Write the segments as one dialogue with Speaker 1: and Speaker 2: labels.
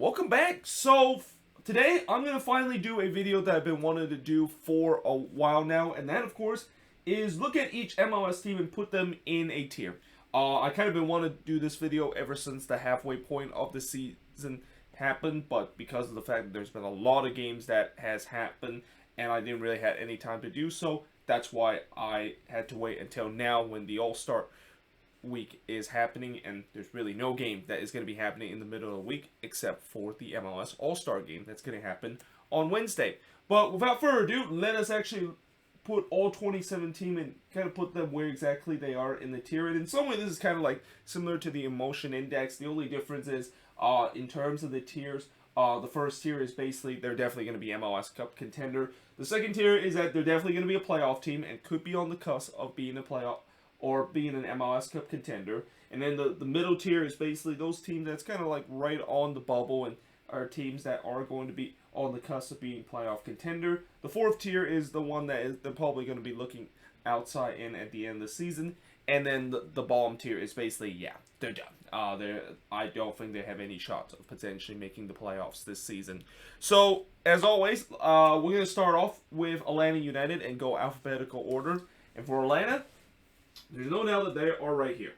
Speaker 1: Welcome back. So today I'm going to finally do a video that I've been wanting to do for a while now, and that of course is look at each MLS team and put them in a tier. I kind of been wanting to do this video ever since the halfway point of the season happened, but because of the fact that there's been a lot of games that has happened and I didn't really have any time to do so, that's why I had to wait until now when the All-Star week is happening, and there's really no game that is going to be happening in the middle of the week except for the MLS All-Star game that's going to happen on Wednesday. But without further ado, let us actually put all 27 teams and kind of put them where exactly they are in the tier. And in some way, this is kind of like similar to the emotion index. The only difference is in terms of the tiers, the first tier is basically they're definitely going to be MLS Cup contender. The second tier is that they're definitely going to be a playoff team and could be on the cusp of being a playoff or being an MLS Cup contender. And then the middle tier is basically those teams that's kind of like right on the bubble and are teams that are going to be on the cusp of being playoff contender. The fourth tier is the one that is they're probably going to be looking outside in at the end of the season. And then the bottom tier is basically, yeah, they're done. I don't think they have any shots of potentially making the playoffs this season. So, as always, we're going to start off with Atlanta United and go alphabetical order. And for Atlanta, there's no doubt that they are right here.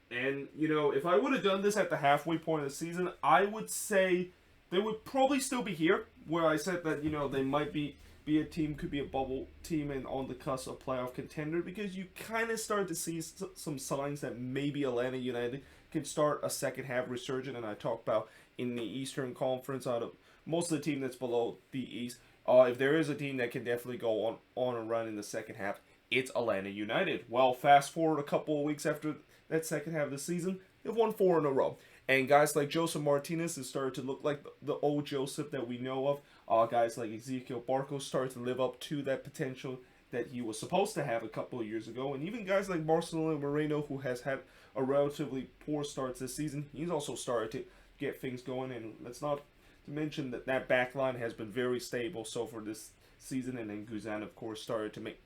Speaker 1: And, you know, if I would have done this at the halfway point of the season, I would say they would probably still be here, where I said that, you know, they might be a team, could be a bubble team and on the cusp of playoff contender, because you kind of start to see some signs that maybe Atlanta United can start a second half resurgence. And I talked about in the Eastern Conference, out of most of the team that's below the East, if there is a team that can definitely go on a run in the second half, it's Atlanta United. Well, fast forward a couple of weeks after that second half of the season, they've won 4 in a row. And guys like Joseph Martinez has started to look like the old Joseph that we know of. Guys like Ezekiel Barco started to live up to that potential that he was supposed to have a couple of years ago. And even guys like Marcelo Moreno, who has had a relatively poor start this season, he's also started to get things going. And let's not to mention that back line has been very stable so far this season. And then Guzan, of course, started to make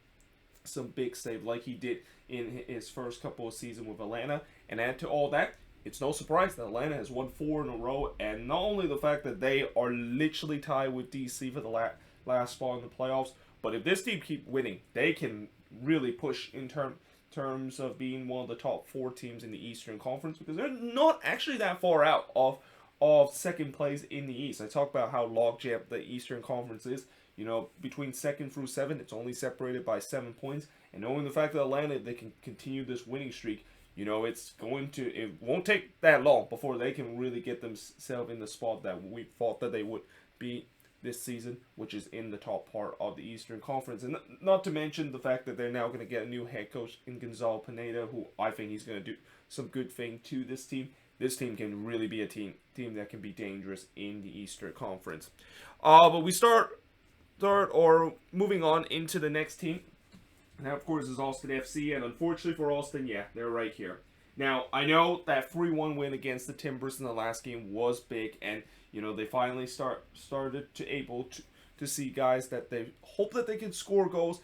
Speaker 1: some big save like he did in his first couple of seasons with Atlanta. And add to all that, it's no surprise that Atlanta has won 4 in a row, and not only the fact that they are literally tied with DC for the last spot in the playoffs, but if this team keep winning, they can really push in terms of being one of the top 4 teams in the Eastern Conference, because they're not actually that far out of second place in the East. I talked about how logjam the Eastern Conference is. You know, between 2nd through 7, it's only separated by 7 points. And knowing the fact that Atlanta, they can continue this winning streak, you know, it won't take that long before they can really get themselves in the spot that we thought that they would be this season, which is in the top part of the Eastern Conference. And not to mention the fact that they're now going to get a new head coach in Gonzalo Pineda, who I think he's going to do some good thing to this team. This team can really be a team that can be dangerous in the Eastern Conference. But we start or moving on into the next team. And that, of course, is Austin FC. And unfortunately for Austin, yeah, they're right here. Now, I know that 3-1 win against the Timbers in the last game was big. And, you know, they finally started to able to see guys that they hope that they can score goals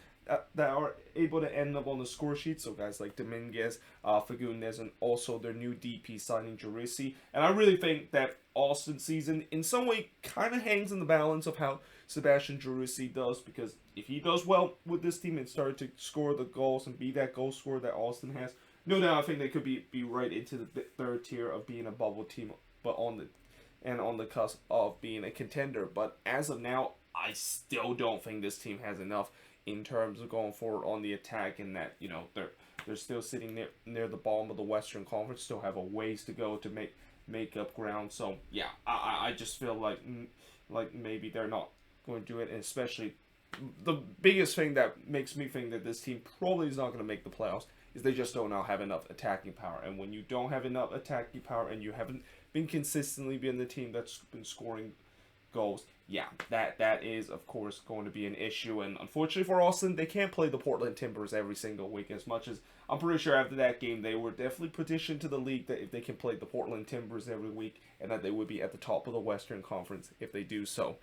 Speaker 1: that are able to end up on the score sheet. So guys like Dominguez, Fagundes, and also their new DP signing, Jurisi. And I really think that Austin season in some way kind of hangs in the balance of how Sebastian Jurisi does, because if he does well with this team and start to score the goals and be that goal scorer that Austin has, no doubt I think they could be right into the third tier of being a bubble team, but on the cusp of being a contender. But as of now, I still don't think this team has enough in terms of going forward on the attack, and that, you know, they're still sitting near the bottom of the Western Conference, still have a ways to go to make up ground. So yeah, I just feel like maybe they're not going to do it, and especially the biggest thing that makes me think that this team probably is not going to make the playoffs is they just don't now have enough attacking power. And when you don't have enough attacking power and you haven't been consistently being the team that's been scoring goals, yeah, that is, of course, going to be an issue. And unfortunately for Austin, they can't play the Portland Timbers every single week, as much as I'm pretty sure after that game they were definitely petitioned to the league that if they can play the Portland Timbers every week, and that they would be at the top of the Western Conference if they do so.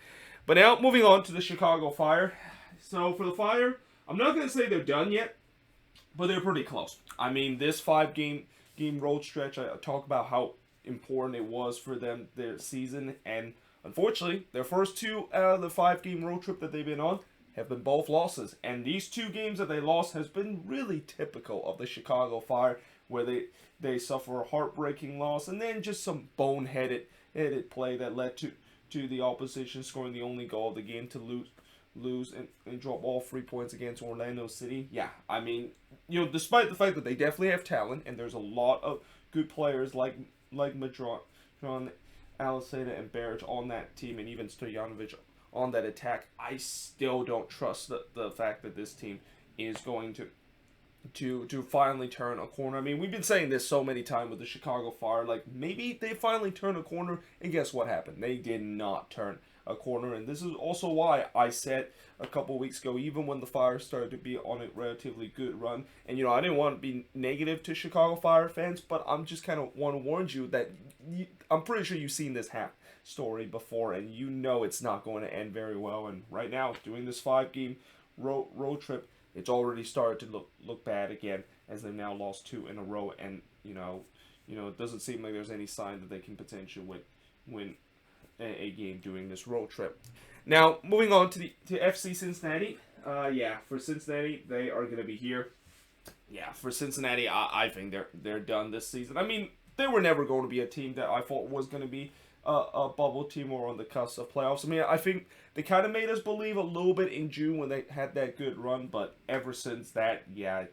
Speaker 1: But now, moving on to the Chicago Fire. So for the Fire, I'm not going to say they're done yet, but they're pretty close. I mean, this 5-game road stretch, I talk about how important it was for them their season. And unfortunately, their first 2 out of the 5-game road trip that they've been on have been both losses. And these 2 games that they lost has been really typical of the Chicago Fire, where they suffer a heartbreaking loss and then just some boneheaded play that led to the opposition scoring the only goal of the game to lose and drop all 3 points against Orlando City. Yeah, I mean, despite the fact that they definitely have talent and there's a lot of good players like Madron, Aliseda, and Barrett on that team, and even Stojanovic on that attack, I still don't trust the fact that this team is going to finally turn a corner. I mean, we've been saying this so many times with the Chicago Fire, like, maybe they finally turn a corner, and guess what happened? They did not turn a corner, and this is also why I said a couple weeks ago, even when the Fire started to be on a relatively good run, and I didn't want to be negative to Chicago Fire fans, but I'm just kind of want to warn you that I'm pretty sure you've seen this story before, and it's not going to end very well. And right now, doing this 5-game road trip, it's already started to look bad again, as they've now lost 2 in a row, and it doesn't seem like there's any sign that they can potentially win a game doing this road trip. Now, moving on to FC Cincinnati. For Cincinnati, they are going to be here. Yeah, for Cincinnati, I think they're done this season. I mean, they were never going to be a team that I thought was going to be a bubble team or on the cusp of playoffs. I mean, I think they kind of made us believe a little bit in June when they had that good run, but ever since that,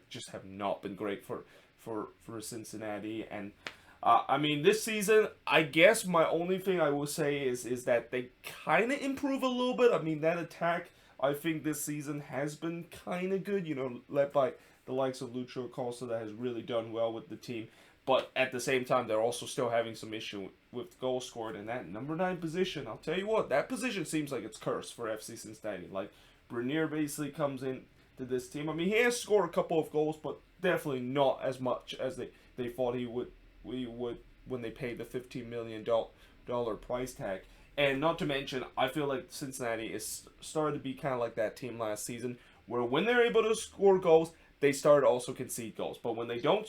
Speaker 1: just have not been great for Cincinnati. And I mean, this season, I guess my only thing I will say is that they kind of improve a little bit. I mean, that attack, I think this season has been kind of good, led by the likes of Lucho Acosta, that has really done well with the team. But at the same time, they're also still having some issue with goals scored. And that number 9 position, I'll tell you what, that position seems like it's cursed for FC Cincinnati. Like, Bernier basically comes in to this team. I mean, he has scored a couple of goals, but definitely not as much as they thought he would when they paid the $15 million price tag. And not to mention, I feel like Cincinnati is started to be kind of like that team last season, where when they're able to score goals, they start to also concede goals. But when they don't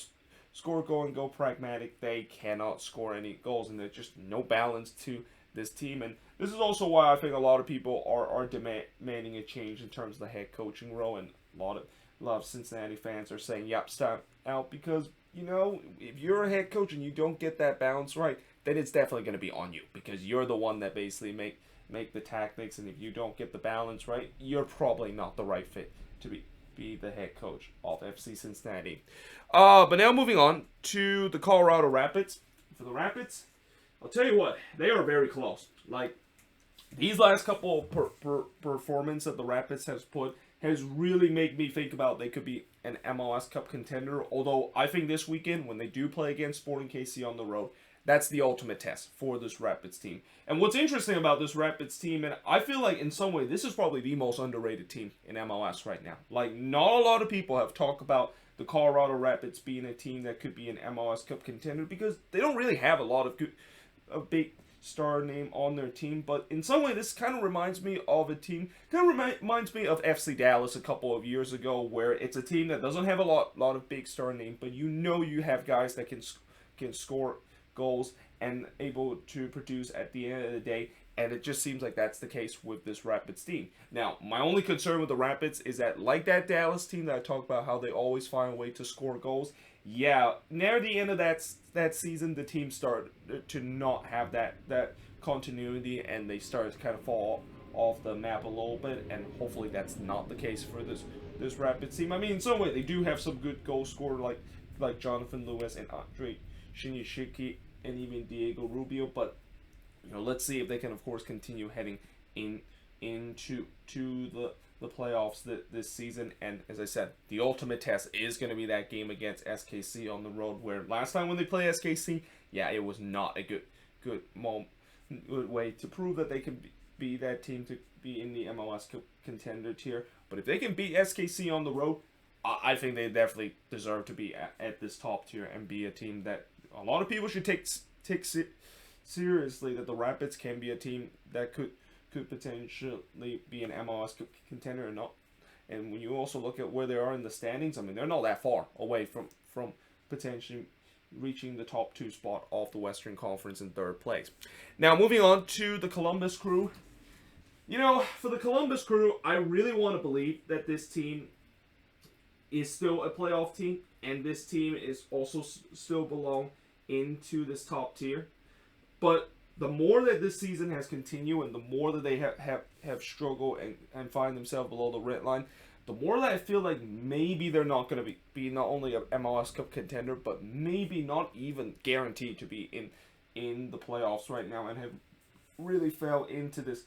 Speaker 1: score a goal and go pragmatic, they cannot score any goals, and there's just no balance to this team. And this is also why I think a lot of people are demanding a change in terms of the head coaching role, and a lot of Cincinnati fans are saying, yep, stop out, because if you're a head coach and you don't get that balance right, then it's definitely going to be on you, because you're the one that basically make the tactics, and if you don't get the balance right, you're probably not the right fit to be the head coach of FC Cincinnati. But now moving on to the Colorado Rapids. For the Rapids, I'll tell you what, they are very close. Like, these last couple of performances that the Rapids has really made me think about they could be an MLS Cup contender. Although I think this weekend, when they do play against Sporting KC on the road, that's the ultimate test for this Rapids team. And what's interesting about this Rapids team, and I feel like in some way this is probably the most underrated team in MLS right now. Like, not a lot of people have talked about the Colorado Rapids being a team that could be an MLS Cup contender, because they don't really have a lot of big star name on their team. But in some way, this kind of reminds me of a team, reminds me of FC Dallas a couple of years ago, where it's a team that doesn't have a lot of big star name, but you have guys that can score goals and able to produce at the end of the day. And it just seems like that's the case with this Rapids team. Now, my only concern with the Rapids is that, like that Dallas team that I talked about, how they always find a way to score goals. Yeah, near the end of that season, the team started to not have that continuity, and they started to kind of fall off the map a little bit. And hopefully that's not the case for this Rapids team. I mean, in some way, they do have some good goal scorers like Jonathan Lewis and Andre Shinyashiki and even Diego Rubio, but let's see if they can, of course, continue heading into the playoffs this season. And as I said, the ultimate test is going to be that game against SKC on the road, where last time when they play SKC, it was not a good way to prove that they can be that team to be in the MLS contender tier. But if they can beat SKC on the road, I think they definitely deserve to be at this top tier and be a team that a lot of people should take seriously, that the Rapids can be a team that could potentially be an MLS contender or not. And when you also look at where they are in the standings, I mean, they're not that far away from potentially reaching the top 2 spot of the Western Conference in 3rd place. Now, moving on to the Columbus Crew. You know, for the Columbus Crew, I really want to believe that this team is still a playoff team, and this team is also still belong into this top tier. But the more that this season has continued, and the more that they have struggled and find themselves below the red line, the more that I feel like maybe they're not going to be not only a MLS Cup contender, but maybe not even guaranteed to be in the playoffs right now, and have really fell into this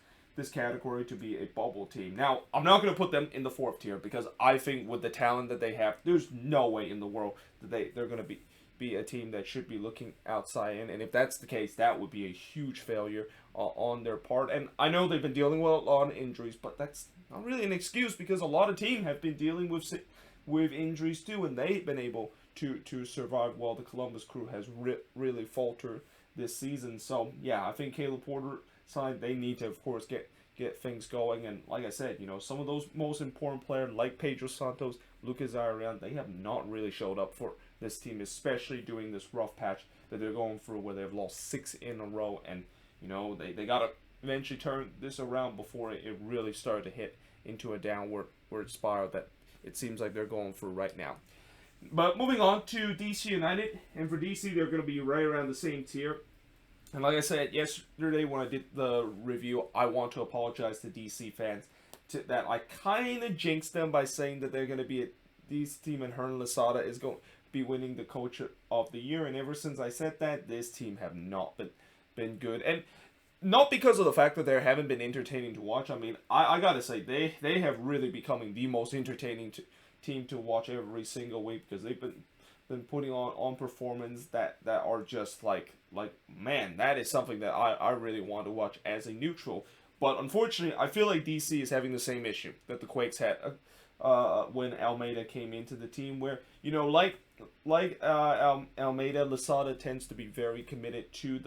Speaker 1: category to be a bubble team. Now, I'm not going to put them in the 4th tier, because I think with the talent that they have, there's no way in the world that they're going to be a team that should be looking outside in. And if that's the case, that would be a huge failure on their part. And I know they've been dealing with a lot of injuries, but that's not really an excuse, because a lot of teams have been dealing with injuries too, and they've been able to survive, while the Columbus Crew has really faltered this season. So yeah, I think Caleb Porter side, they need to, of course, get things going. And like I said, you know, some of those most important players like Pedro Santos, Lucas Arian, they have not really showed up for this team, especially during this rough patch that they're going through, where they've lost 6 in a row. And you know, they got to eventually turn this around before it really started to hit into a downward spiral that it seems like they're going through right now. But moving on to DC United, and for DC, they're going to be right around the same tier. And like I said yesterday when I did the review, I want to apologize to DC fans that I kind of jinxed them by saying that they're going to be a DC team, and Hernan Losada is going to be winning the Coach of the Year. And ever since I said that, this team have not been good. And not because of the fact that they haven't been entertaining to watch. I mean, I got to say, they have really becoming the most entertaining team to watch every single week, because they've been putting on performance that are just like man, that is something that I really want to watch as a neutral. But unfortunately, I feel like DC is having the same issue that the Quakes had when Almeida came into the team, where, you know, like Almeida, Losada tends to be very committed to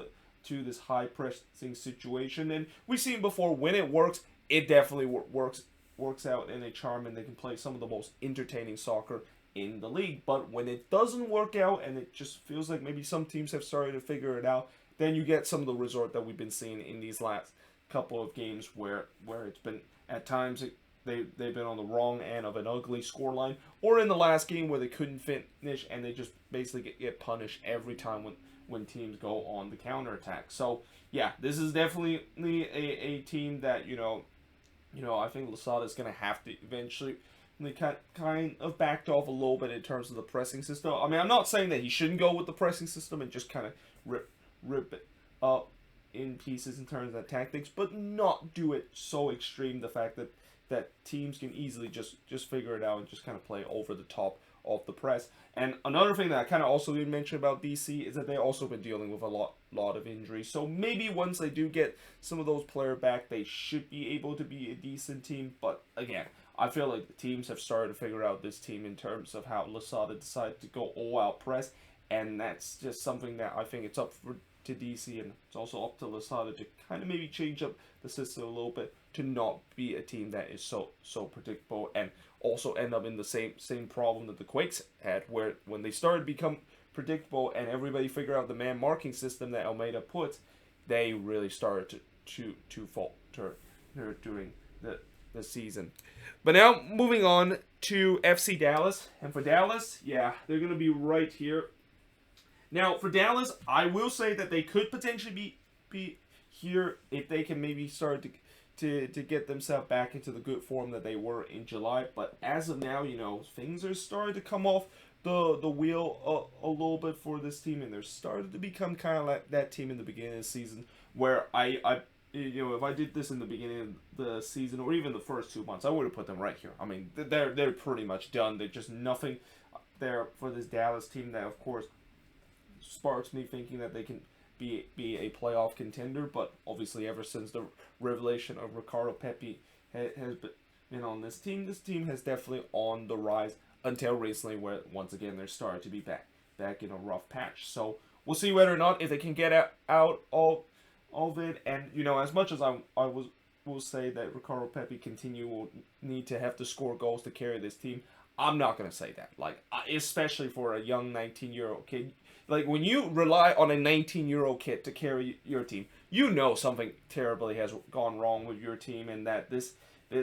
Speaker 1: this high pressing situation, and we've seen before when it works, it definitely works out in a charm, and they can play some of the most entertaining soccer in the league. But when it doesn't work out, and it just feels like maybe some teams have started to figure it out, then you get some of the resort that we've been seeing in these last couple of games, where it's been at times they've been on the wrong end of an ugly scoreline, or in the last game where they couldn't finish and they just basically get punished every time when teams go on the counterattack. So yeah, this is definitely a team that, you know, I think Losada is going to have to eventually. They kind of backed off a little bit in terms of the pressing system. I mean, I'm not saying that he shouldn't go with the pressing system and just kind of rip it up in pieces in terms of tactics, but not do it so extreme. The fact that teams can easily just figure it out and just kind of play over the top of the press. And another thing that I kind of also didn't mention about DC is that they've also been dealing with a lot of injuries. So maybe once they do get some of those players back, they should be able to be a decent team. But again, I feel like the teams have started to figure out this team in terms of how Losada decided to go all-out press, and that's just something that I think it's up to DC, and it's also up to Losada to kind of maybe change up the system a little bit to not be a team that is so predictable, and also end up in the same problem that the Quakes had, where when they started to become predictable and everybody figured out the man marking system that Almeida puts, they really started to falter during the season. But now moving on to FC Dallas, and for Dallas, yeah, they're going to be right here. Now for Dallas, I will say that they could potentially be here if they can maybe start to get themselves back into the good form that they were in July. But as of now, you know, things are starting to come off the wheel a little bit for this team, and they're starting to become kind of like that team in the beginning of the season, where I you know, if I did this in the beginning of the season or even the first 2 months, I would have put them right here. I mean, they're pretty much done. There's just nothing there for this Dallas team that, of course, sparks me thinking that they can be a playoff contender. But obviously, ever since the revelation of Ricardo Pepi has been on this team has definitely on the rise until recently, where once again they're starting to be back in a rough patch. So we'll see whether or not if they can get out of it. And you know, as much as I will say that Ricardo Pepi will need to have to score goals to carry this team, I'm not going to say that. Like, especially for a young 19-year-old kid, like when you rely on a 19-year-old kid to carry your team, you know something terribly has gone wrong with your team, and that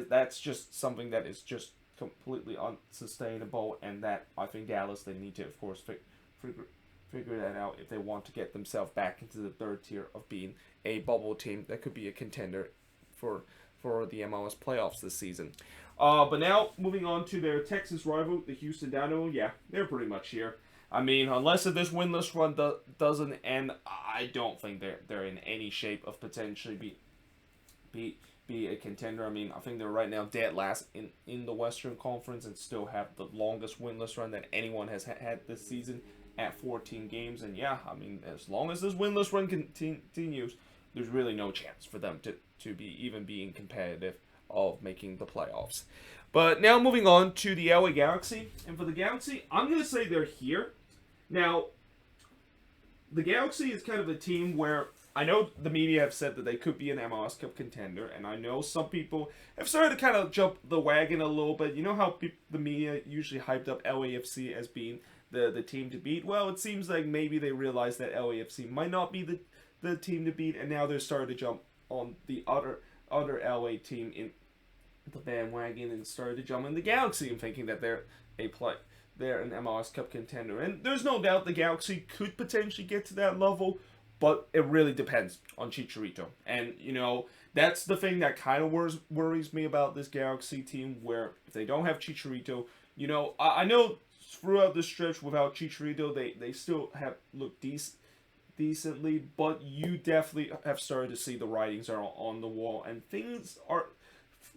Speaker 1: that's just something that is just completely unsustainable, and that I think Dallas, they need to, of course, figure that out if they want to get themselves back into the third tier of being a bubble team that could be a contender for the MLS playoffs this season. But now, moving on to their Texas rival, the Houston Dynamo. Yeah, they're pretty much here. I mean, unless this winless run doesn't end, I don't think they're in any shape of potentially be a contender. I mean, I think they're right now dead last in the Western Conference and still have the longest winless run that anyone has had this season at 14 games. And yeah, I mean, as long as this winless run continues, there's really no chance for them to be even being competitive of making the playoffs. But now moving on to the LA Galaxy. And for the Galaxy, I'm going to say they're here. Now, the Galaxy is kind of a team where I know the media have said that they could be an MLS Cup contender, and I know some people have started to kind of jump the wagon a little bit. You know how the media usually hyped up LAFC as being the team to beat? Well, it seems like maybe they realized that LAFC might not be the team to beat, and now they're starting to jump on the other LA team in the bandwagon and started to jump in the Galaxy and thinking that they're an MLS Cup contender. And there's no doubt the Galaxy could potentially get to that level, but it really depends on Chicharito. And, you know, that's the thing that kind of worries me about this Galaxy team, where if they don't have Chicharito, you know, I know throughout the stretch without Chicharito, they still have looked decently, but you definitely have started to see the writings are on the wall, and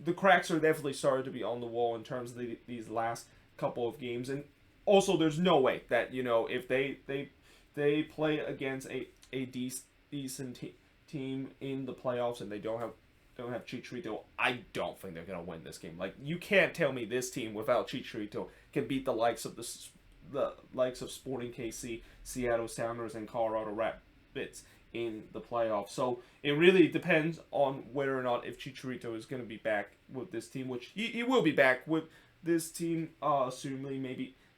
Speaker 1: the cracks are definitely started to be on the wall in terms of these last couple of games. And also, there's no way that, you know, if they play against a decent team in the playoffs and they don't have Chicharito, I don't think they're gonna win this game. Like, you can't tell me this team without Chicharito can beat the likes of the likes of Sporting KC, Seattle Sounders, and Colorado Rapids in the playoffs. So it really depends on whether or not if Chicharito is going to be back with this team, which he will be back with this team, assumingly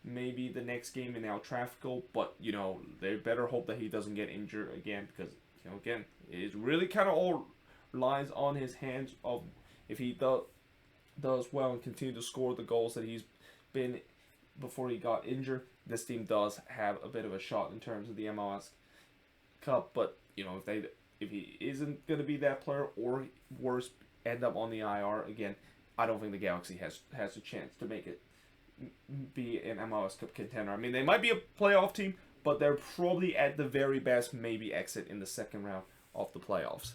Speaker 1: maybe the next game in El Tráfico. But, you know, they better hope that he doesn't get injured again, because, you know, again, it really kind of all relies on his hands of if he does well and continue to score the goals that he's been before he got injured. This team does have a bit of a shot in terms of the MLS Cup, but, you know, if he isn't going to be that player, or worse, end up on the IR again, I don't think the Galaxy has a chance to make it be an MLS Cup contender. I mean, they might be a playoff team, but they're probably at the very best maybe exit in the second round of the playoffs.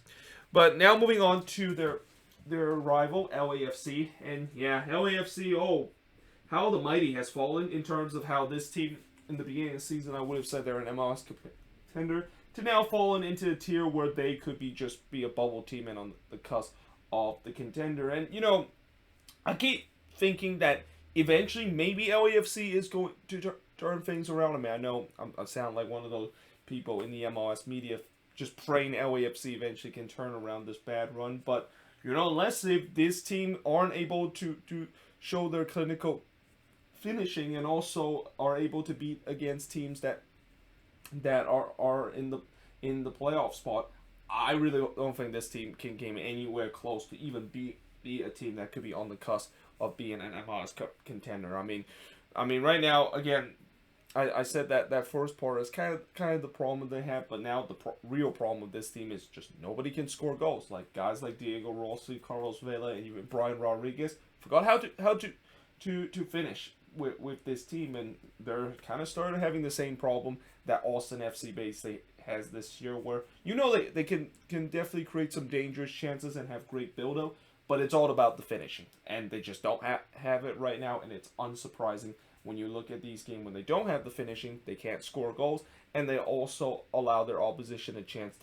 Speaker 1: But now moving on to their rival, LAFC. And yeah, LAFC, oh, how the mighty has fallen in terms of how this team, in the beginning of the season, I would have said they're an MLS contender, to now fallen into a tier where they could be a bubble team and on the cusp of the contender. And, you know, I keep thinking that eventually maybe LAFC is going to turn things around. I mean, I know I sound like one of those people in the MLS media just praying LAFC eventually can turn around this bad run. But, you know, unless if this team aren't able to show their clinical finishing and also are able to beat against teams that are in the playoff spot, I really don't think this team can get anywhere close to even be a team that could be on the cusp of being an MLS Cup contender. I mean, right now, again, I said that first part is kind of the problem they have, but now the real problem with this team is just nobody can score goals. Like guys like Diego Rossi, Carlos Vela, and even Brian Rodriguez forgot how to finish with this team, and they're kind of started having the same problem that Austin FC basically has this year, where, you know, they can definitely create some dangerous chances and have great build-up, but it's all about the finishing, and they just don't have it right now. And it's unsurprising when you look at these games, when they don't have the finishing, they can't score goals, and they also allow their opposition a chance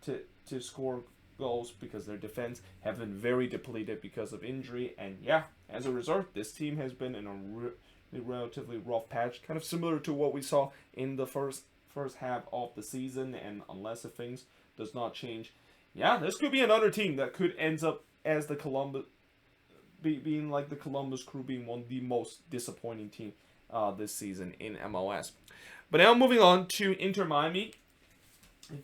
Speaker 1: to score goals because their defense have been very depleted because of injury. And yeah, as a result, this team has been in a relatively rough patch, kind of similar to what we saw in the first half of the season. And unless if things does not change, yeah, this could be another team that could ends up as the Columbus being like the Columbus Crew, being one of the most disappointing team this season in MLS. But now moving on to Inter Miami.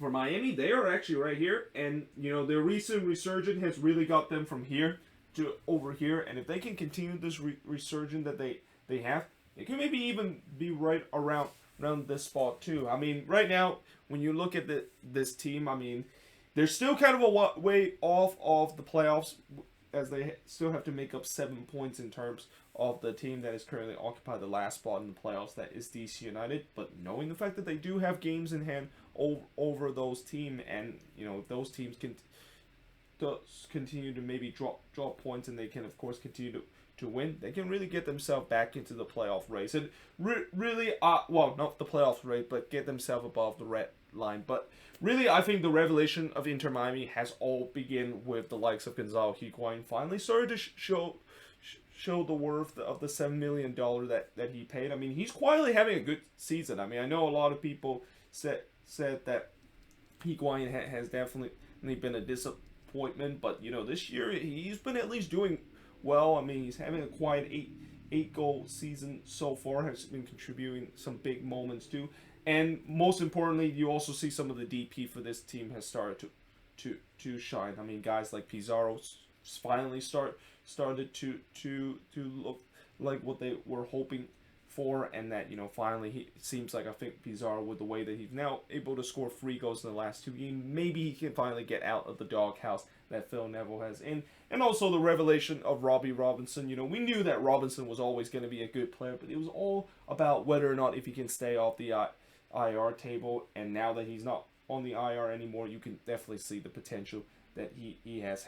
Speaker 1: For Miami, they are actually right here, and their recent resurgence has really got them from here to over here. And if they can continue this resurgence that they have, they can maybe even be right around this spot too. I mean, right now when you look at this team, I mean, they're still kind of a way off of the playoffs, as they still have to make up 7 points in terms of the team that is currently occupied the last spot in the playoffs, that is DC United. But knowing the fact that they do have games in hand over those teams, and if those teams can continue to maybe drop points, and they can of course continue to win, they can really get themselves back into the playoff race, and really well, not the playoff race, but get themselves above the red line. But really, I think the revelation of Inter Miami has all begun with the likes of Gonzalo Higuain finally started to show the worth of the $7 million that he paid. I mean, he's quietly having a good season. I mean, I know a lot of people said that Higuain has definitely been a disappointment, but this year he's been at least doing well. I mean, he's having a quiet eight goal season so far, has been contributing some big moments too. And most importantly, you also see some of the DP for this team has started to shine. I mean, guys like Pizarro finally started to look like what they were hoping for, and that finally it seems like, I think Pizarro, with the way that he's now able to score 3 goals in the last 2 games, maybe he can finally get out of the doghouse that Phil Neville has in. And also the revelation of Robbie Robinson. We knew that Robinson was always going to be a good player, but it was all about whether or not if he can stay off the IR table. And now that he's not on the IR anymore, you can definitely see the potential that he has.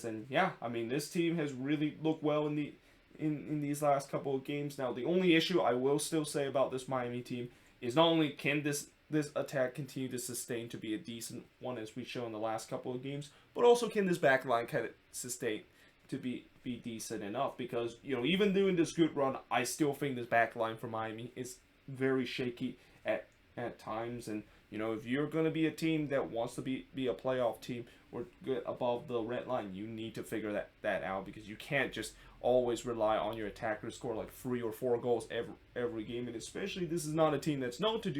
Speaker 1: And yeah, I mean, this team has really looked well in these last couple of games. Now, the only issue I will still say about this Miami team is not only can this attack continue to sustain to be a decent one, as we show in the last couple of games, but also can this back line kind of sustain to be decent enough. Because even doing this good run, I still think this back line for Miami is very shaky at times. And if you're going to be a team that wants to be a playoff team or get above the red line, you need to figure that out, because you can't just always rely on your attacker to score like 3 or 4 goals every game. And especially, this is not a team that's known to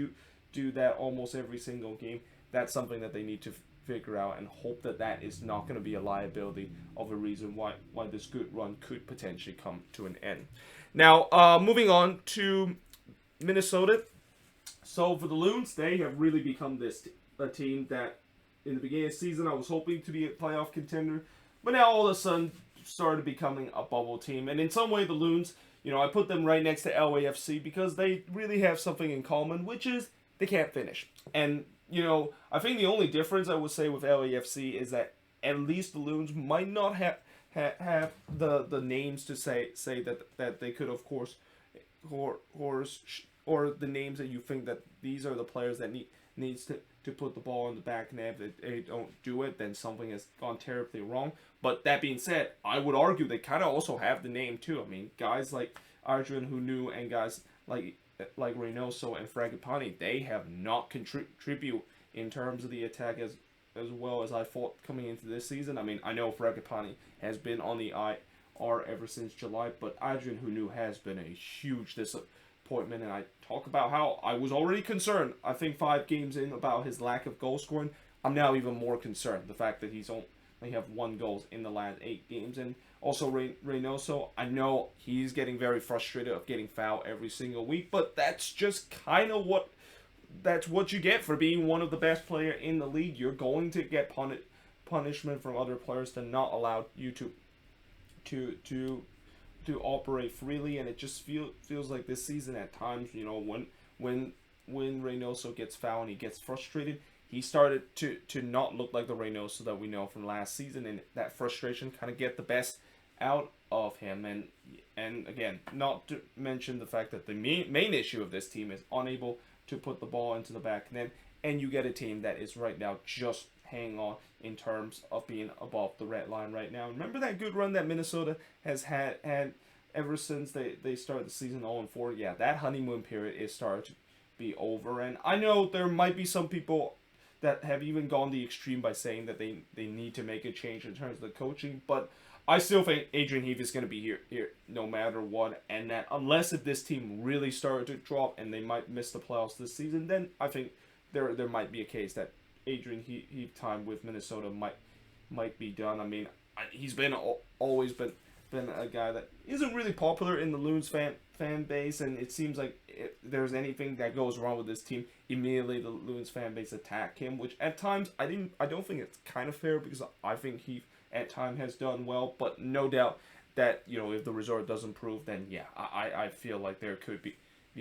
Speaker 1: do that almost every single game. That's something that they need to figure out, and hope that is not going to be a liability of a reason why this good run could potentially come to an end. Now, moving on to Minnesota. So for the Loons, they have really become a team that in the beginning of the season I was hoping to be a playoff contender, but now all of a sudden started becoming a bubble team. And in some way, the Loons, I put them right next to LAFC because they really have something in common, which is they can't finish. And I think the only difference I would say with LAFC is that at least the Loons might not have the names to say that they could, of course, or the names that you think that these are the players that needs to put the ball in the back net. If they don't do it, then something has gone terribly wrong. But that being said, I would argue they kind of also have the name too. I mean, guys like Adrian Hunou and guys like Reynoso and Fragapane, they have not contribute in terms of the attack as well as I thought coming into this season. I mean, I know Fragapane has been on the IR ever since July, but Adrian Hunou has been a huge disappointment. And I talk about how I was already concerned, I think 5 games in, about his lack of goal scoring. I'm now even more concerned. The fact that he's only have 1 goal in the last 8 games. And also Reynoso, I know he's getting very frustrated of getting fouled every single week, but that's just kind of what you get for being one of the best players in the league. You're going to get punishment from other players to not allow you to operate freely. And it just feels like this season at times, when Reynoso gets fouled and he gets frustrated, he started to not look like the Reynoso that we know from last season, and that frustration kind of get the best out of him. And again, not to mention the fact that the main issue of this team is unable to put the ball into the back net, and you get a team that is right now just hanging on in terms of being above the red line right now. Remember that good run that Minnesota has had ever since they started the season 0-4? Yeah, that honeymoon period is starting to be over. And I know there might be some people that have even gone the extreme by saying that they need to make a change in terms of the coaching. But I still think Adrian Heath is going to be here no matter what, and that unless if this team really started to drop and they might miss the playoffs this season, then I think there might be a case that Adrian Heath time with Minnesota might be done. I mean, he's always been a guy that isn't really popular in the Loons fan base, and it seems like if there's anything that goes wrong with this team, immediately the Loons fan base attack him, which at times I don't think it's kind of fair, because I think he at times has done well, but no doubt that, you know, if the result doesn't prove, then yeah, I feel like there could be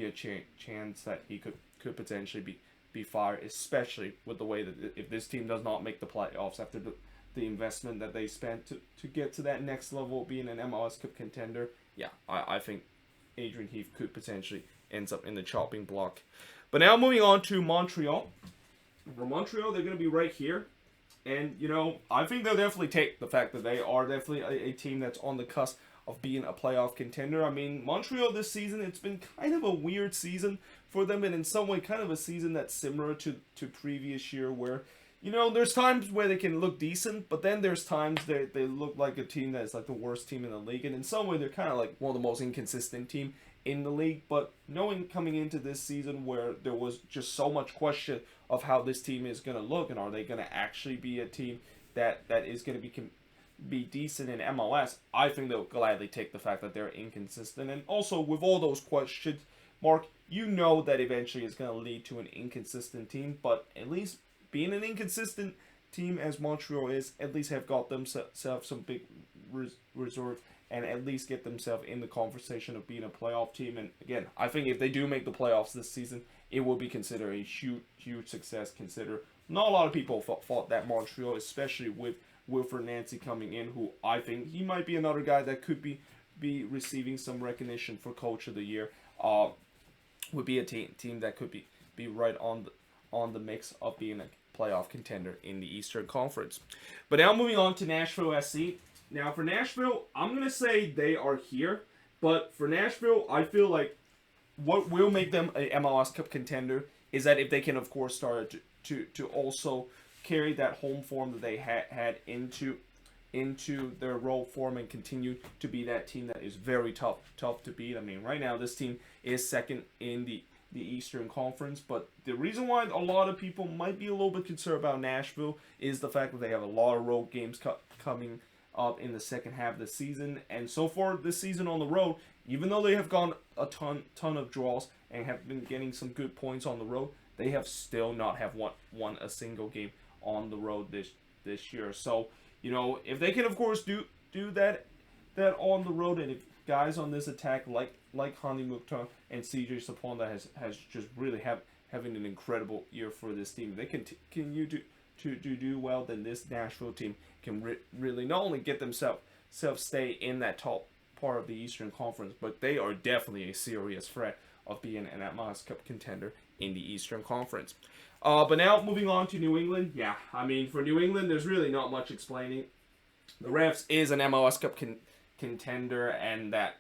Speaker 1: a chance that he could potentially be fired, especially with the way that if this team does not make the playoffs after the investment that they spent to get to that next level, being an MLS Cup contender. Yeah, I think Adrian Heath could potentially ends up in the chopping block. But now moving on to Montreal. For Montreal, they're going to be right here. And, you know, I think they'll definitely take the fact that they are definitely a team that's on the cusp of being a playoff contender. I mean, Montreal this season, it's been kind of a weird season for them, and in some way kind of a season that's similar to previous year, where, you know, there's times where they can look decent, but then there's times they look like a team that's like the worst team in the league, and in some way they're kind of like one of the most inconsistent team in the league. But knowing coming into this season where there was just so much question of how this team is going to look, and are they going to actually be a team that is going to be decent in MLS, I think they'll gladly take the fact that they're inconsistent. And also with all those questions, Mark, you know that eventually it's going to lead to an inconsistent team, but at least being an inconsistent team as Montreal is, at least have got themselves some big reserves, and at least get themselves in the conversation of being a playoff team. And again, I think if they do make the playoffs this season, it will be considered a huge success. Consider not a lot of people thought that Montreal, especially with Wilfred Nancy coming in, who I think he might be another guy that could be receiving some recognition for Coach of the Year. Would be a team that could be right on the mix of being a playoff contender in the Eastern Conference. But now moving on to Nashville SC. Now for Nashville, I'm going to say they are here. But for Nashville, I feel like what will make them a MLS Cup contender is that if they can, of course, start to also carry that home form that they had into their road form and continue to be that team that is very tough to beat. I mean, right now this team is second in the Eastern Conference, but the reason why a lot of people might be a little bit concerned about Nashville is the fact that they have a lot of road games coming up in the second half of the season. And so far this season on the road, even though they have gone a ton of draws and have been getting some good points on the road, they have still not have won a single game on the road this year. So, you know, if they can, of course, do that on the road, and if guys on this attack like Hani Mukhtar and CJ Saponda has just really having an incredible year for this team, they continue to do well, then this Nashville team can really not only get themselves stay in that top part of the Eastern Conference, but they are definitely a serious threat of being an MLS Cup contender in the Eastern Conference. But now moving on to New England. Yeah, I mean, for New England, there's really not much explaining. The Refs is an MLS Cup contender, and that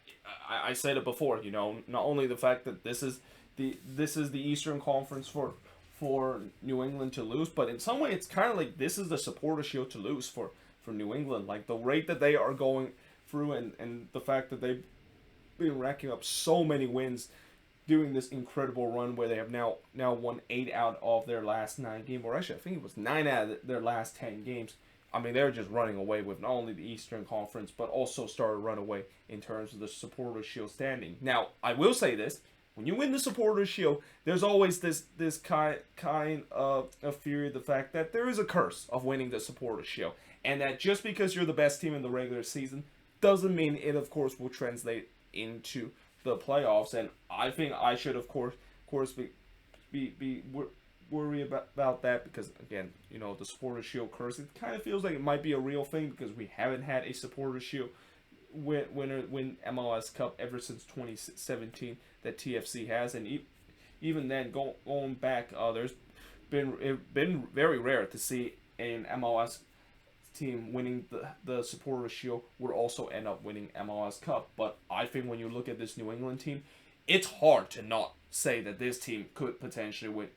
Speaker 1: I said it before. You know, not only the fact that this is the Eastern Conference for New England to lose, but in some way it's kind of like this is the Supporter Shield to lose for New England. Like the rate that they are going through, and the fact that they've been racking up so many wins, doing this incredible run where they have now won 8 out of their last 9 games, or actually I think it was 9 out of their last 10 games. I mean, they're just running away with not only the Eastern Conference, but also started to run away in terms of the Supporters' Shield standing. Now, I will say this: when you win the Supporters' Shield, there's always this kind of theory of the fact that there is a curse of winning the Supporters' Shield, and that just because you're the best team in the regular season doesn't mean it, of course, will translate into the playoffs. And I think I should, of course, be worry about that, because again, you know, the Supporters' Shield curse, it kind of feels like it might be a real thing, because we haven't had a Supporters' Shield win MLS Cup ever since 2017 that TFC has, and even then going back, there's been very rare to see an MLS team winning the Supporters' Shield would also end up winning MLS Cup. But I think when you look at this New England team, it's hard to not say that this team could potentially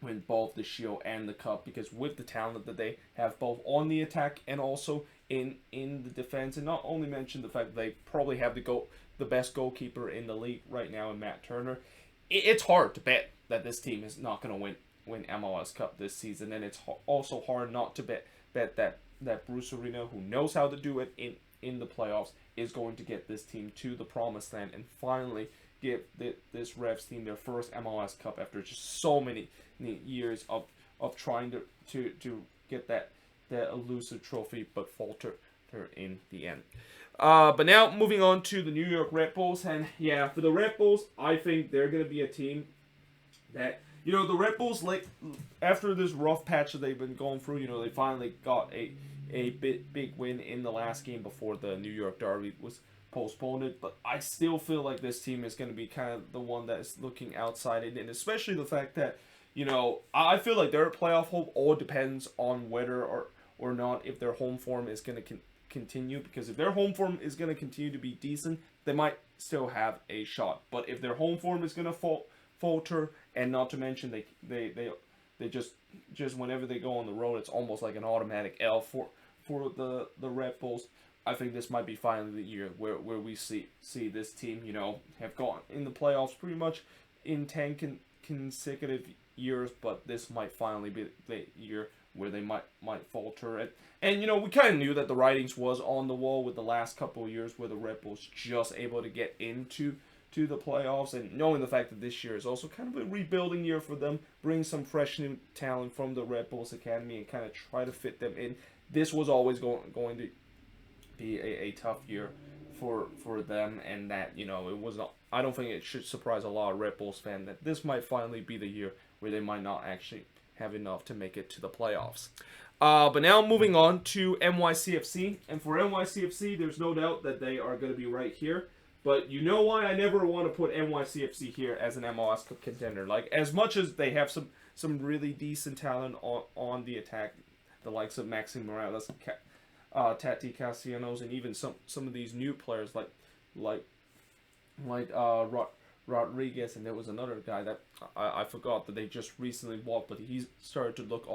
Speaker 1: win both the Shield and the Cup, because with the talent that they have both on the attack and also in the defense, and not only mention the fact that they probably have the best goalkeeper in the league right now in Matt Turner, it's hard to bet that this team is not going to win MLS Cup this season, and it's also hard not to bet that Bruce Arena, who knows how to do it in the playoffs, is going to get this team to the promised land and finally give this Revs team their first MLS Cup after just so many years of trying to get that elusive trophy, but falter in the end. But now moving on to the New York Red Bulls, and yeah, for the Red Bulls, I think they're going to be a team that, the Red Bulls, like, after this rough patch that they've been going through, they finally got a big win in the last game before the New York Derby was postponed. But I still feel like this team is going to be kind of the one that is looking outside in, and especially the fact that, I feel like their playoff hope all depends on whether or not if their home form is going to continue, because if their home form is going to continue to be decent, they might still have a shot. But if their home form is going to falter, and not to mention they just whenever they go on the road, it's almost like an automatic L for the Red Bulls. I think this might be finally the year where we see this team, have gone in the playoffs pretty much in 10 consecutive years, but this might finally be the year where they might falter. And we kind of knew that the writings was on the wall with the last couple of years where the Red Bulls just able to get into the playoffs, and knowing the fact that this year is also kind of a rebuilding year for them, bring some fresh new talent from the Red Bulls Academy and kind of try to fit them in. This was always going to be a tough year for them, and that, it was not, I don't think it should surprise a lot of Red Bulls fans that this might finally be the year where they might not actually have enough to make it to the playoffs. But now moving on to NYCFC, and for NYCFC, there's no doubt that they are going to be right here. But you know why I never want to put NYCFC here as an MLS Cup contender? Like, as much as they have some really decent talent on the attack, the likes of Maxime Morales, Tati Castellanos, and even some of these new players like Rodriguez, and there was another guy that I forgot that they just recently bought, but he's started to look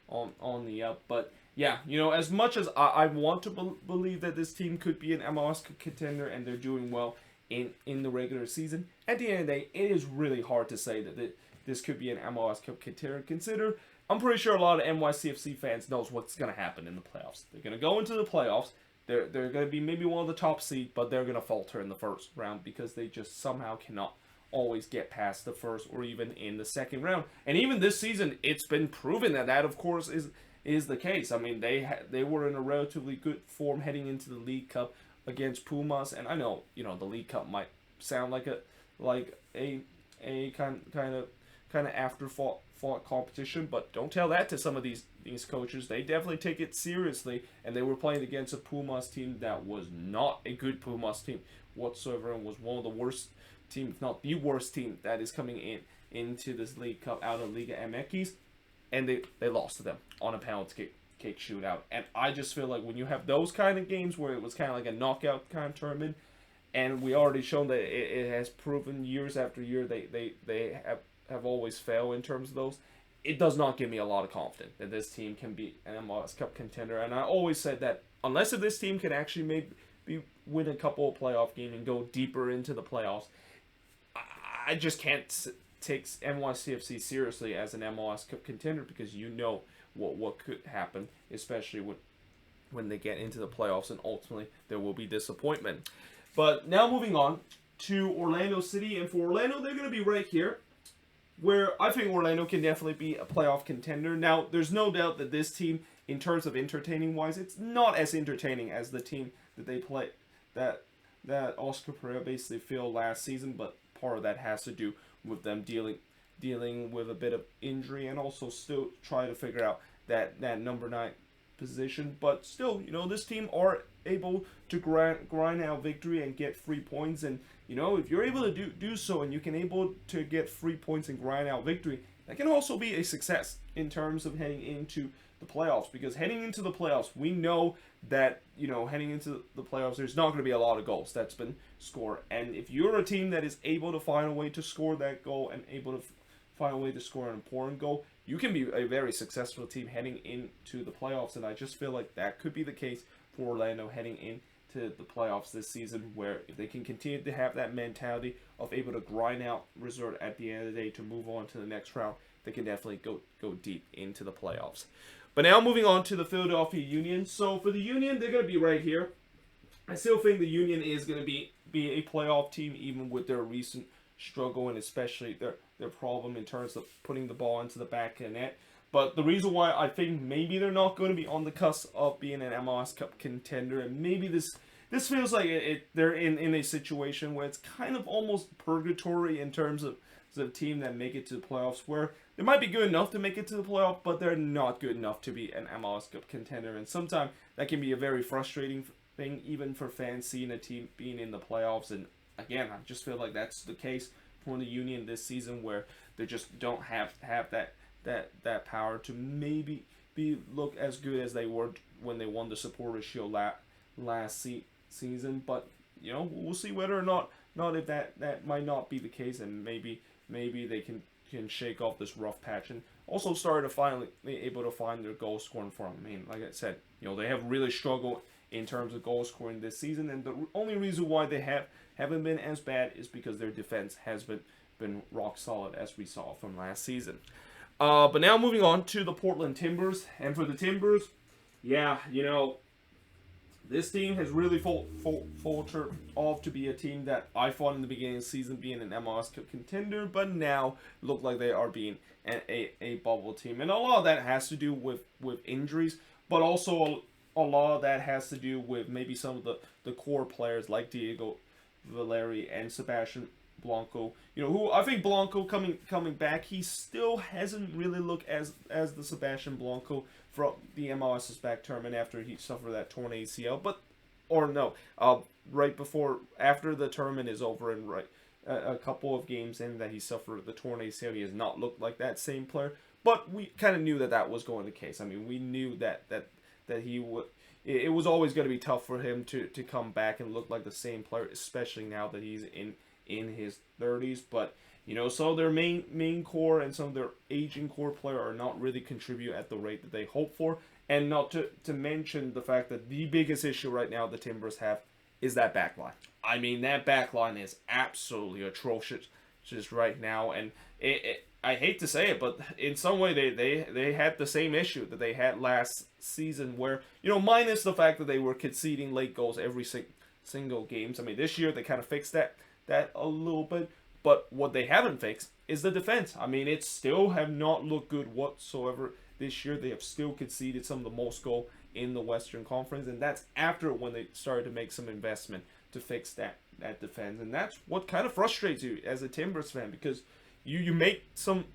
Speaker 1: on the up. But yeah, as much as I want to believe that this team could be an MLS contender and they're doing well in the regular season, at the end of the day, it is really hard to say that this could be an MLS Cup contender. Consider, I'm pretty sure a lot of NYCFC fans knows what's going to happen in the playoffs. They're going to go into the playoffs. They're going to be maybe one of the top seed, but they're going to falter in the first round because they just somehow cannot always get past the first or even in the second round. And even this season, it's been proven that of course is the case. I mean, they were in a relatively good form heading into the League Cup against Pumas, and I know the League Cup might sound like a kind of afterthought competition, but don't tell that to some of these coaches. They definitely take it seriously, and they were playing against a Pumas team that was not a good Pumas team whatsoever, and was one of the worst team, if not the worst team, that is coming into this League Cup out of Liga MX, and they lost to them on a penalty kick shootout. And I just feel like when you have those kind of games where it was kind of like a knockout kind of tournament, and we already shown that it has proven years after year they have always failed in terms of those, it does not give me a lot of confidence that this team can be an MLS Cup contender. And I always said that unless if this team can actually maybe win a couple of playoff games and go deeper into the playoffs, I just can't take NYCFC seriously as an MLS Cup contender, because what could happen, especially when they get into the playoffs, and ultimately there will be disappointment. But now moving on to Orlando City, and for Orlando, they're going to be right here, where I think Orlando can definitely be a playoff contender. Now, there's no doubt that this team, in terms of entertaining-wise, it's not as entertaining as the team that they play, that Oscar Pereira basically failed last season, but part of that has to do with them dealing with a bit of injury, and also still try to figure out that number 9 position. But still, this team are able to grind out victory and get 3 points, and if you're able to do so, and you can able to get 3 points and grind out victory, that can also be a success in terms of heading into the playoffs. Because heading into the playoffs, we know that heading into the playoffs, there's not going to be a lot of goals that's been scored, and if you're a team that is able to find a way to score that goal and able find a way to score an important goal, you can be a very successful team heading into the playoffs. And I just feel like that could be the case for Orlando heading into the playoffs this season, where if they can continue to have that mentality of able to grind out result at the end of the day to move on to the next round, they can definitely go deep into the playoffs. But now moving on to the Philadelphia Union. So for the Union, they're going to be right here. I still think the Union is going to be a playoff team, even with their recent struggle and especially their problem in terms of putting the ball into the back of the net. But the reason why I think maybe they're not going to be on the cusp of being an MLS Cup contender, and maybe this feels like they're in a situation where it's kind of almost purgatory in terms of the team that make it to the playoffs, where they might be good enough to make it to the playoff, but they're not good enough to be an MLS Cup contender. And sometimes that can be a very frustrating thing, even for fans seeing a team being in the playoffs. And again, I just feel like that's the case for the Union this season, where they just don't have that power to maybe look as good as they were when they won the Supporters' Shield last season. But we'll see whether or not if that might not be the case, and maybe they can shake off this rough patch and also start to finally be able to find their goal scoring form. I mean, like I said, they have really struggled in terms of goal scoring this season, and the only reason why they haven't been as bad is because their defense has been rock solid, as we saw from last season. But now moving on to the Portland Timbers, and for the Timbers, yeah, this team has really faltered off to be a team that I thought in the beginning of the season being an MLS Cup contender, but now look like they are being a bubble team. And a lot of that has to do with injuries, but also a lot of that has to do with maybe some of the core players like Diego Valeri and Sebastian Blanco. Who I think Blanco coming back, he still hasn't really looked as the Sebastian Blanco from the MLS Sc tournament after he suffered that torn ACL. After the tournament is over and a couple of games in that he suffered the torn ACL, he has not looked like that same player. But we kind of knew that was going to be the case. I mean, we knew that he would. It was always going to be tough for him to come back and look like the same player, especially now that he's in his 30s. But some of their main core and some of their aging core player are not really contribute at the rate that they hope for. And not to mention the fact that the biggest issue right now the Timbers have is that back line. I mean, that back line is absolutely atrocious just right now, and I hate to say it, but in some way they had the same issue that they had last season, where minus the fact that they were conceding late goals every single games. I mean, this year they kind of fixed that a little bit, but what they haven't fixed is the defense. I mean, it still have not looked good whatsoever this year. They have still conceded some of the most goal in the Western Conference, and that's after when they started to make some investment to fix that defense. And that's what kind of frustrates you as a Timbers fan, because you make some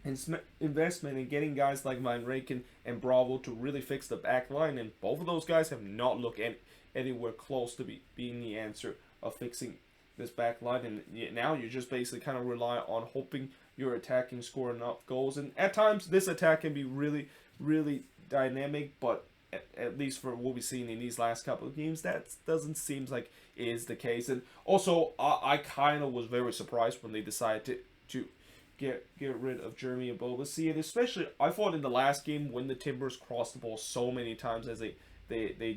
Speaker 1: investment in getting guys like Van Reken and Bravo to really fix the back line, and both of those guys have not looked anywhere close to being the answer of fixing this back line. And now you just basically kind of rely on hoping your attack can score enough goals. And at times this attack can be really, really dynamic, but at least for what we've seen in these last couple of games, that doesn't seem like is the case. And also, I kind of was very surprised when they decided to get rid of Jeremy Ebobisse, and especially I thought in the last game when the Timbers crossed the ball so many times as they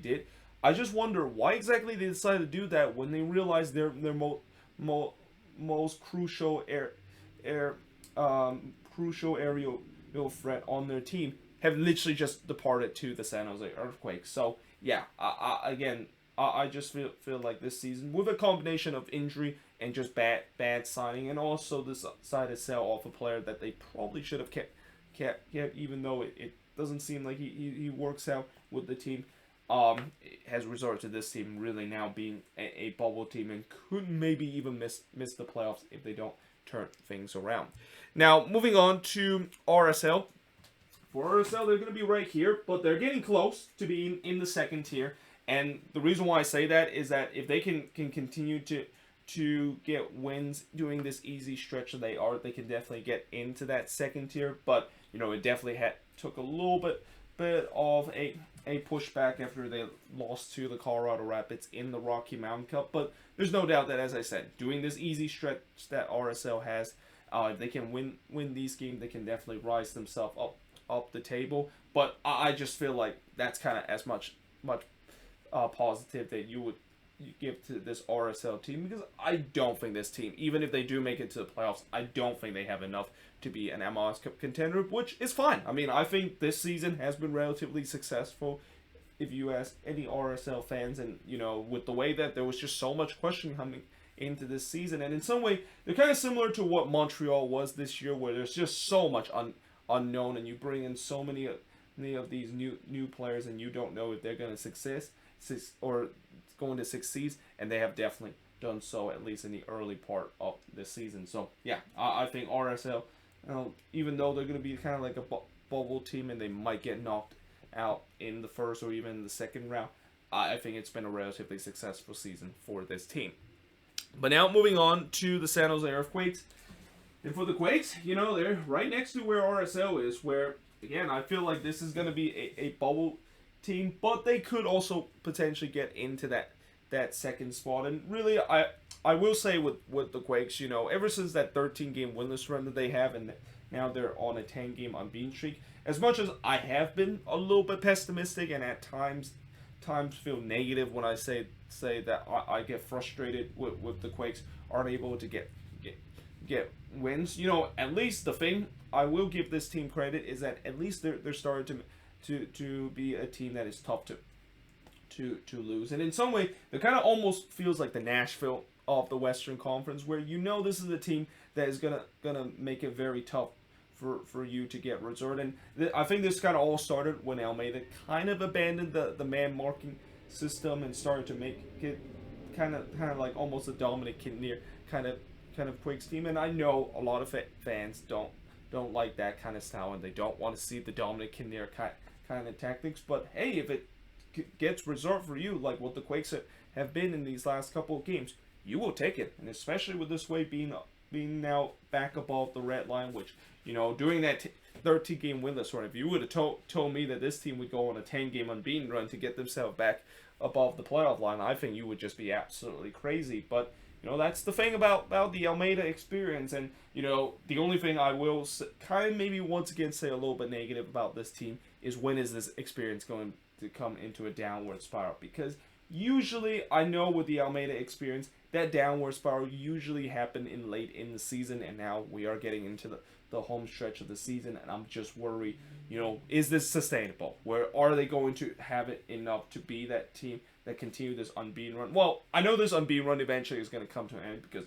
Speaker 1: did, I just wonder why exactly they decided to do that when they realized their most crucial crucial aerial threat on their team have literally just departed to the San Jose Earthquakes. So yeah, I just feel like this season, with a combination of injury and just bad signing, and also decided to sell off a player that they probably should have kept, even though it doesn't seem like he works out with the team, has resorted to this team really now being a bubble team and could maybe even miss the playoffs if they don't turn things around. Now, moving on to RSL. For RSL, they're going to be right here, but they're getting close to being in the second tier. And the reason why I say that is that if they can continue to get wins doing this easy stretch that they can definitely get into that second tier. But it definitely took a little bit of a pushback after they lost to the Colorado Rapids in the Rocky Mountain Cup. But there's no doubt that, as I said, doing this easy stretch that RSL has, If they can win these games, they can definitely rise themselves up the table. But I just feel like that's kind of as much positive that you give to this RSL team, because I don't think this team, even if they do make it to the playoffs, I don't think they have enough to be an MLS Cup contender, which is fine. I mean, I think this season has been relatively successful if you ask any RSL fans, and with the way that there was just so much question coming into this season, and in some way they're kind of similar to what Montreal was this year, where there's just so much unknown, and you bring in so many of these new players, and you don't know if they're going to success or going to succeed, and they have definitely done so, at least in the early part of the season. So yeah, I think RSL, even though they're going to be kind of like a bubble team and they might get knocked out in the first or even the second round, I think it's been a relatively successful season for this team. But now moving on to the San Jose Earthquakes. And for the Quakes, they're right next to where RSL is, where, again, I feel like this is going to be a bubble team, but they could also potentially get into that second spot. And really, I will say with the Quakes, ever since that 13-game winless run that they have, and now they're on a 10-game unbeaten streak, as much as I have been a little bit pessimistic and at times feel negative when I say that I get frustrated with the Quakes aren't able to get wins, at least the thing I will give this team credit is that at least they're starting to be a team that is tough to lose. And in some way, it kind of almost feels like the Nashville of the Western Conference, where this is a team that is gonna make it very tough for you to get resort. And I think this kind of all started when Almeida kind of abandoned the man marking system and started to make it kind of like almost a Dominic Kinnear kind of Quakes team. And I know a lot of fans don't like that kind of style, and they don't want to see the Dominic Kinnear kind of tactics. But hey, if it gets resort for you, like what the Quakes have been in these last couple of games, you will take it. And especially with this way being now back above the red line, which during that 13-game winless run, if you would have told me that this team would go on a 10-game unbeaten run to get themselves back above the playoff line, I think you would just be absolutely crazy. But that's the thing about the Almeida experience. And the only thing I will kind of maybe once again say a little bit negative about this team is, when is this experience going to come into a downward spiral? Because usually, I know with the Almeida experience, that downward spiral usually happened late in the season, and now we are getting into the home stretch of the season, and I'm just worried, is this sustainable? Where are they going to have it enough to be that team that continue this unbeaten run? Well, I know this unbeaten run eventually is going to come to an end, because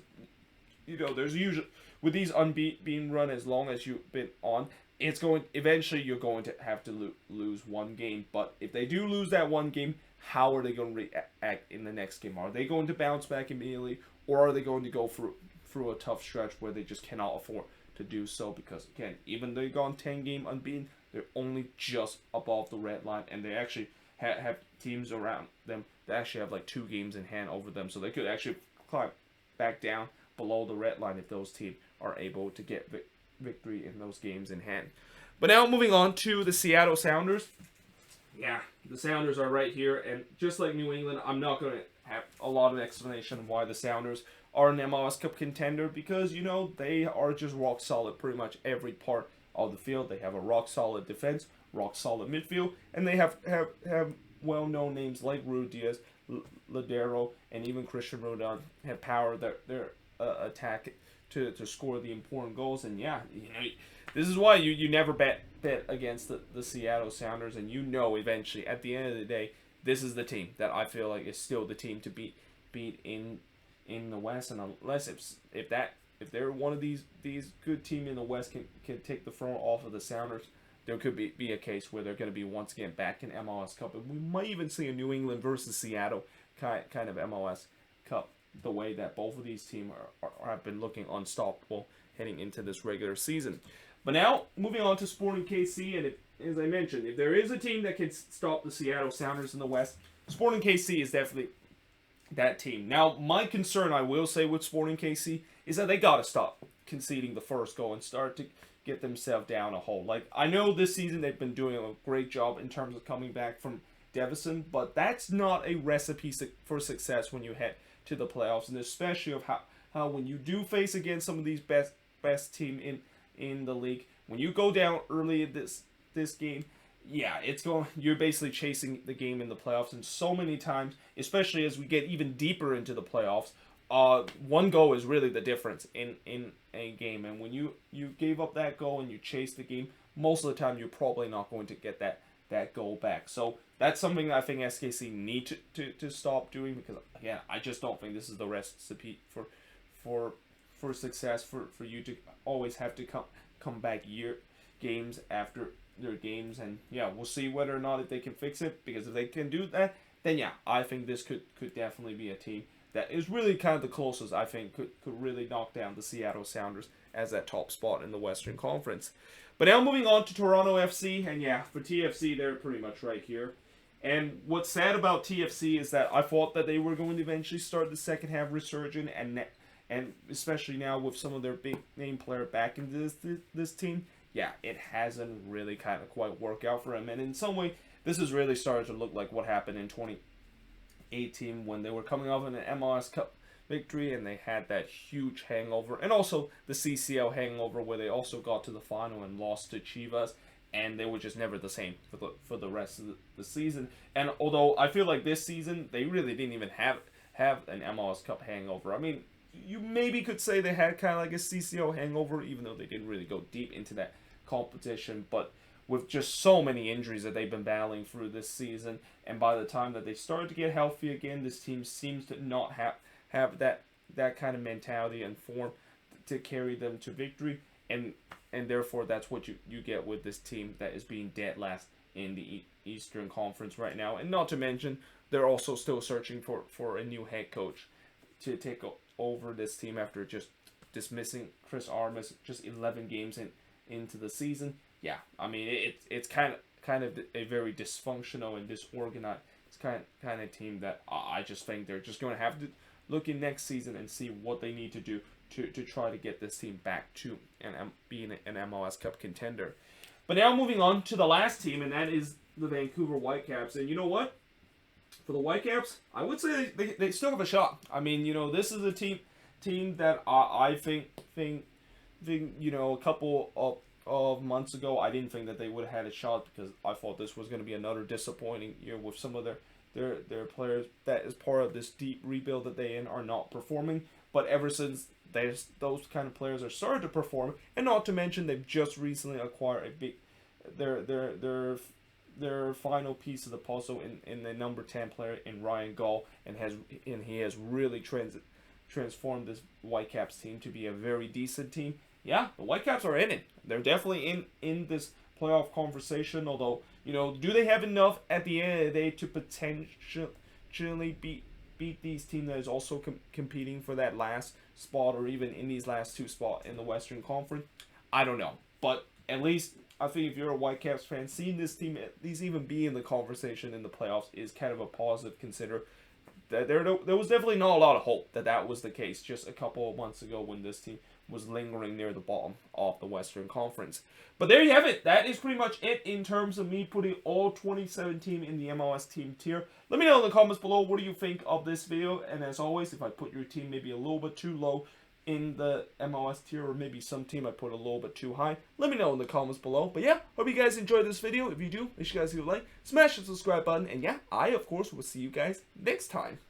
Speaker 1: there's usually, with these unbeaten run, as long as you've been on, eventually you're going to have to lose one game. But if they do lose that one game, how are they going to react in the next game? Are they going to bounce back immediately, or are they going to go through a tough stretch where they just cannot afford to do so? Because again, even though they've gone 10-game unbeaten, they're only just above the red line, and they actually have teams around them that actually have like 2 games in hand over them, so they could actually climb back down below the red line if those teams are able to get victory in those games in hand. But now moving on to the Seattle Sounders. Yeah, the Sounders are right here, and just like New England, I'm not going to have a lot of explanation of why the Sounders are an MLS Cup contender, because they are just rock solid pretty much every part of the field. They have a rock solid defense, rock solid midfield, and they have well-known names like Ruud Diaz, Ladero, and even Christian Rodon have power their attack to score the important goals. And yeah, this is why you never bet against the Seattle Sounders, and eventually at the end of the day, this is the team that I feel like is still the team to beat in the West. And unless if they're one of these good team in the West can take the front off of the Sounders, there could be a case where they're going to be once again back in MLS Cup, and we might even see a New England versus Seattle kind of MLS Cup, the way that both of these teams have been looking unstoppable heading into this regular season. But now, moving on to Sporting KC, and as I mentioned, if there is a team that can stop the Seattle Sounders in the West, Sporting KC is definitely that team. Now, my concern, I will say, with Sporting KC is that they got to stop conceding the first goal and start to get themselves down a hole. Like, I know this season they've been doing a great job in terms of coming back from deficit, but that's not a recipe for success when you head to the playoffs, and especially of how when you do face against some of these best team in the league. When you go down early in this game, yeah, you're basically chasing the game in the playoffs, and so many times, especially as we get even deeper into the playoffs, one goal is really the difference in a game. And when you gave up that goal and you chase the game, most of the time you're probably not going to get that goal back. So that's something that I think SKC need to stop doing, because again, I just don't think this is the recipe for success, for you to always have to come back games after their games. And yeah, we'll see whether or not if they can fix it, because if they can do that, then yeah, I think this could definitely be a team that is really kind of the closest, I think, could really knock down the Seattle Sounders as that top spot in the Western Conference. But now moving on to Toronto FC, and yeah, for TFC, they're pretty much right here. And what's sad about TFC is that I thought that they were going to eventually start the second half resurgent, and especially now with some of their big name player back into this team, yeah, it hasn't really kind of quite worked out for them. And in some way, this is really starting to look like what happened in 2018 when they were coming off an MLS Cup victory and they had that huge hangover, and also the CCL hangover where they also got to the final and lost to Chivas, and they were just never the same for the rest of the season. And although I feel like this season they really didn't even have an MLS Cup hangover. I mean, you maybe could say they had kind of like a CCL hangover, even though they didn't really go deep into that competition. But with just so many injuries that they've been battling through this season, and by the time that they started to get healthy again, this team seems to not have that kind of mentality and form to carry them to victory, and therefore that's what you get with this team that is being dead last in the Eastern Conference right now. And not to mention, they're also still searching for a new head coach to take over this team after just dismissing Chris Armas just 11 games into the season. Yeah, I mean, it's kind of a very dysfunctional and disorganized kind of team that I just think they're just going to have to look in next season and see what they need to do to try to get this team back to being an MLS Cup contender. But now moving on to the last team, and that is the Vancouver Whitecaps. And you know what? For the Whitecaps, I would say they still have a shot. I mean, you know, this is a team that I think you know, a couple of months ago, I didn't think that they would have had a shot, because I thought this was going to be another disappointing year with some of their players that is part of this deep rebuild that they are not performing. But ever since those kind of players are starting to perform, and not to mention they've just recently acquired their final piece of the puzzle in the number 10 player in Ryan Gall, and he has really transformed this Whitecaps team to be a very decent team. Yeah, the Whitecaps are in it. They're definitely in this playoff conversation, although, you know, do they have enough at the end of the day to potentially beat these teams that is also competing for that last spot, or even in these last two spots in the Western Conference? I don't know. But at least I think if you're a Whitecaps fan, seeing this team at least even be in the conversation in the playoffs is kind of a positive, consider that there was definitely not a lot of hope that was the case just a couple of months ago when this team was lingering near the bottom of the Western Conference. But there you have it. That is pretty much it in terms of me putting all 27 teams in the MLS team tier. Let me know in the comments below, what do you think of this video? And as always, if I put your team maybe a little bit too low in the MLS tier, or maybe some team I put a little bit too high, let me know in the comments below. But yeah, hope you guys enjoyed this video. If you do, make sure you guys leave a like, smash the subscribe button, and yeah, I of course will see you guys next time.